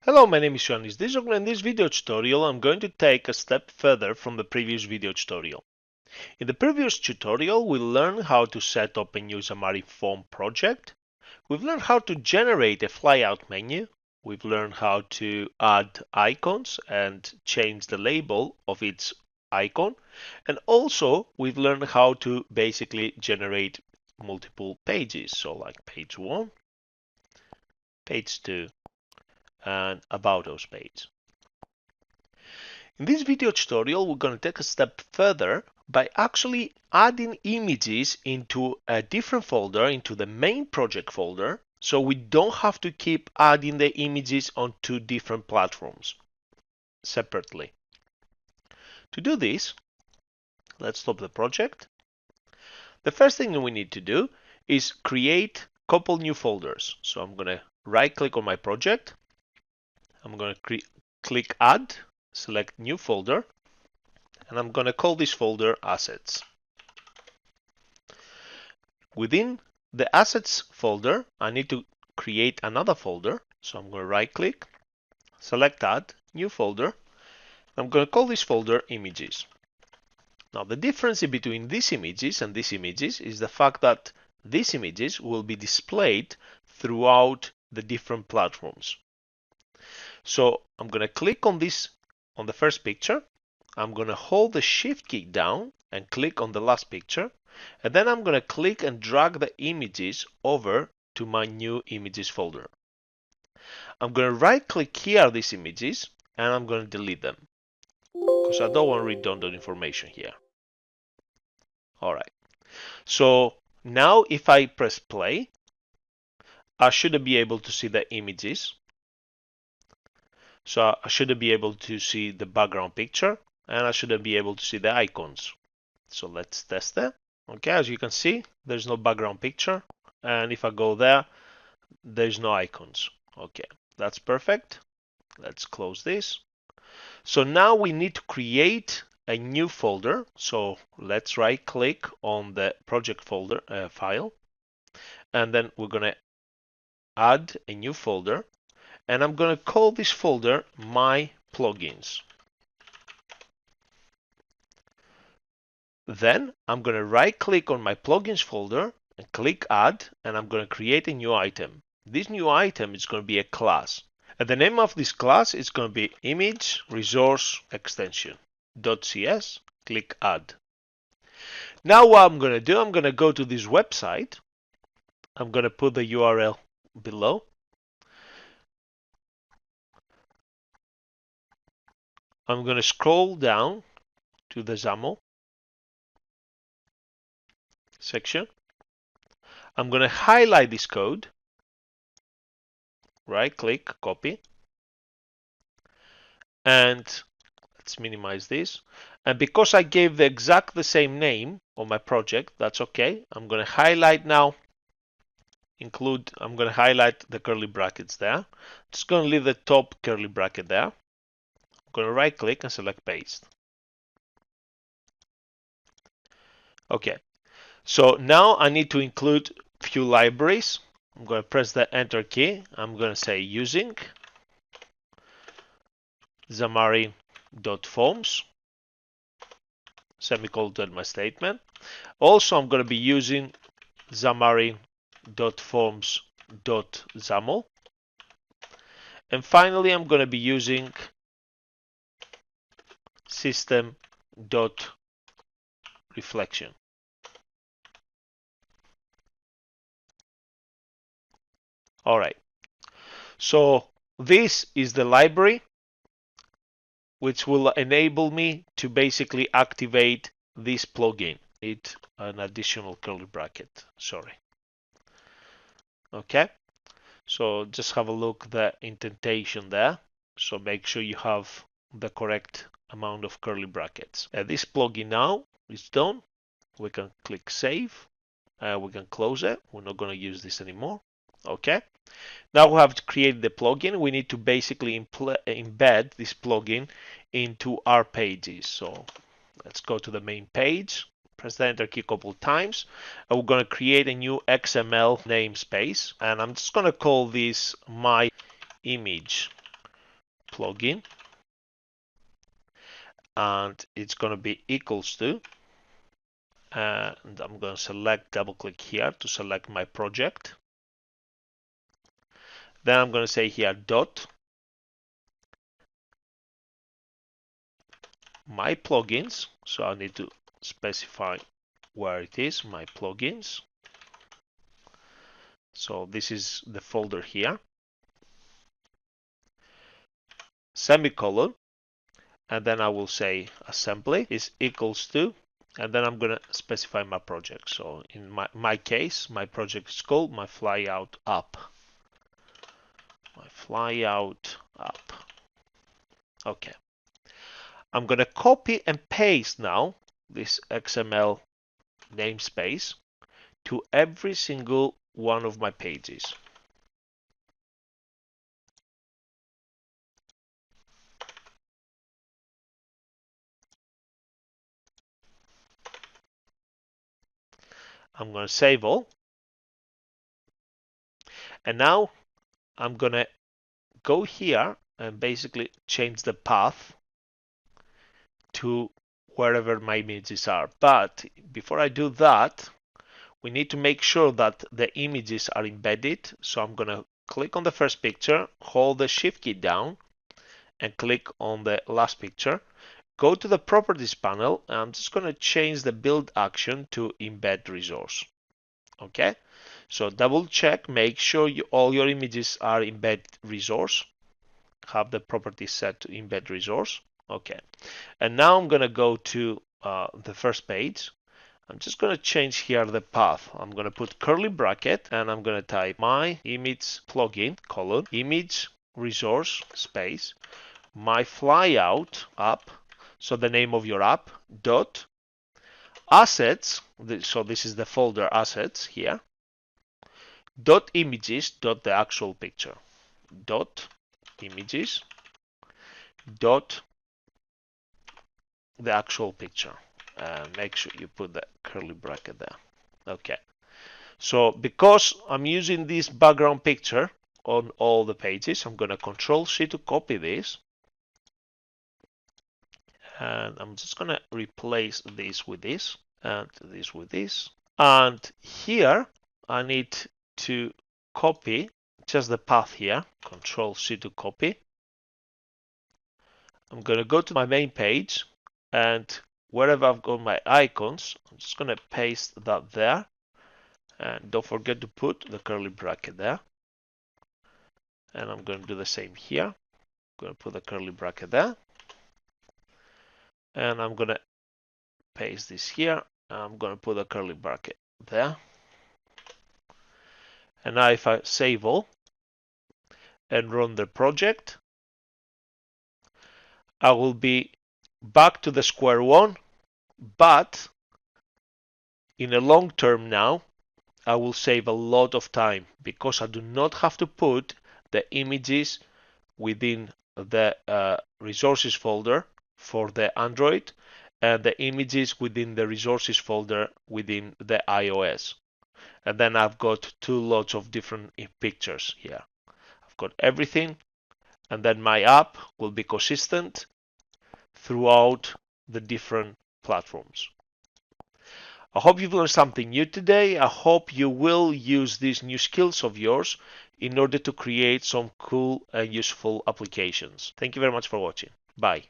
Hello, my name is Johannes. In this video tutorial, I'm going to take a step further from the previous video tutorial. In the previous tutorial, we learned how to set up a new Xamarin Form project. We've learned how to generate a flyout menu. We've learned how to add icons and change the label of its icon. And also, we've learned how to basically generate multiple pages. So like page 1, page 2, and About Us page. In this video tutorial, we're going to take a step further by actually adding images into a different folder, into the main project folder, so we don't have to keep adding the images on two different platforms separately. To do this, let's stop the project. The first thing that we need to do is create a couple new folders. So I'm going to right click on my project. I'm going to click Add, select New Folder, and I'm going to call this folder Assets. Within the Assets folder, I need to create another folder. So I'm going to right click, select Add, New Folder. I'm going to call this folder Images. Now the difference between these images and these images is the fact that these images will be displayed throughout the different platforms. So I'm going to click on this on the first picture. I'm going to hold the Shift key down and click on the last picture. And then I'm going to click and drag the images over to my new images folder. I'm going to right click here these images and I'm going to delete them because I don't want redundant information here. All right. So now if I press play, I should be able to see the images. So I should be able to see the background picture and I should be able to see the icons. So let's test that. Okay, as you can see, there's no background picture. And if I go there, there's no icons. Okay, that's perfect. Let's close this. So now we need to create a new folder. So let's right click on the project folder file. And then we're going to add a new folder. And I'm going to call this folder My Plugins. Then I'm going to right click on my plugins folder and click Add, and I'm going to create a new item. This new item is going to be a class. And the name of this class is going to be image resource extension.cs. Click Add. Now what I'm going to do, I'm going to go to this website. I'm going to put the URL below. I'm going to scroll down to the XAML section. I'm going to highlight this code, right click, copy, and let's minimize this. And because I gave the same name on my project, that's okay. I'm going to highlight now, I'm going to highlight the curly brackets there. Just going to leave the top curly bracket there. I'm going to right click and select paste. Okay, so now I need to include few libraries. I'm going to press the enter key. I'm going to say using Xamarin.forms, semicolon my statement. Also, I'm going to be using Xamarin.forms.xaml. And finally, I'm going to be using system.reflection. All right. So this is the library which will enable me to basically activate this plugin. It's an additional curly bracket, sorry. Okay, so just have a look at the indentation there. So make sure you have the correct amount of curly brackets. This plugin now is done. We can click save. We can close it. We're not going to use this anymore. Okay. Now we have created the plugin. We need to basically embed this plugin into our pages. So let's go to the main page, press the enter key a couple of times, and we're going to create a new XML namespace. And I'm just going to call this my image plugin, and it's going to be equals to, and I'm going to select, double click here to select my project. Then I'm going to say here dot my plugins. So I need to specify where it is, my plugins. So this is the folder here. Semicolon, and then I will say assembly is equals to, and then I'm going to specify my project. So in my case, my project is called my flyout app. My flyout app. Okay. I'm going to copy and paste now this XML namespace to every single one of my pages. I'm going to save all. And now I'm going to go here and basically change the path to wherever my images are. But before I do that, we need to make sure that the images are embedded. So I'm going to click on the first picture, hold the Shift key down, and click on the last picture. Go to the Properties panel, and I'm just going to change the build action to embed resource. Okay, so double check, make sure all your images are embed resource. Have the property set to embed resource. Okay, and now I'm going to go to the first page. I'm just going to change here the path. I'm going to put curly bracket, and I'm going to type my image plugin colon image resource space my flyout app. So the name of your app dot assets. So this is the folder assets here. Dot images dot the actual picture. Dot images dot the actual picture. Make sure you put the curly bracket there. Okay. So because I'm using this background picture on all the pages, I'm going to Control C to copy this. And I'm just going to replace this with this and this with this. And here I need to copy just the path here. Control C to copy. I'm going to go to my main page, and wherever I've got my icons, I'm just going to paste that there. And don't forget to put the curly bracket there. And I'm going to do the same here. I'm going to put the curly bracket there. And I'm going to paste this here. I'm going to put a curly bracket there. And now if I save all and run the project, I will be back to the square one, but in a long term now, I will save a lot of time because I do not have to put the images within the resources folder for the Android and the images within the resources folder within the iOS. And then I've got two lots of different pictures here. I've got everything, and then my app will be consistent throughout the different platforms. I hope you've learned something new today. I hope you will use these new skills of yours in order to create some cool and useful applications. Thank you very much for watching. Bye.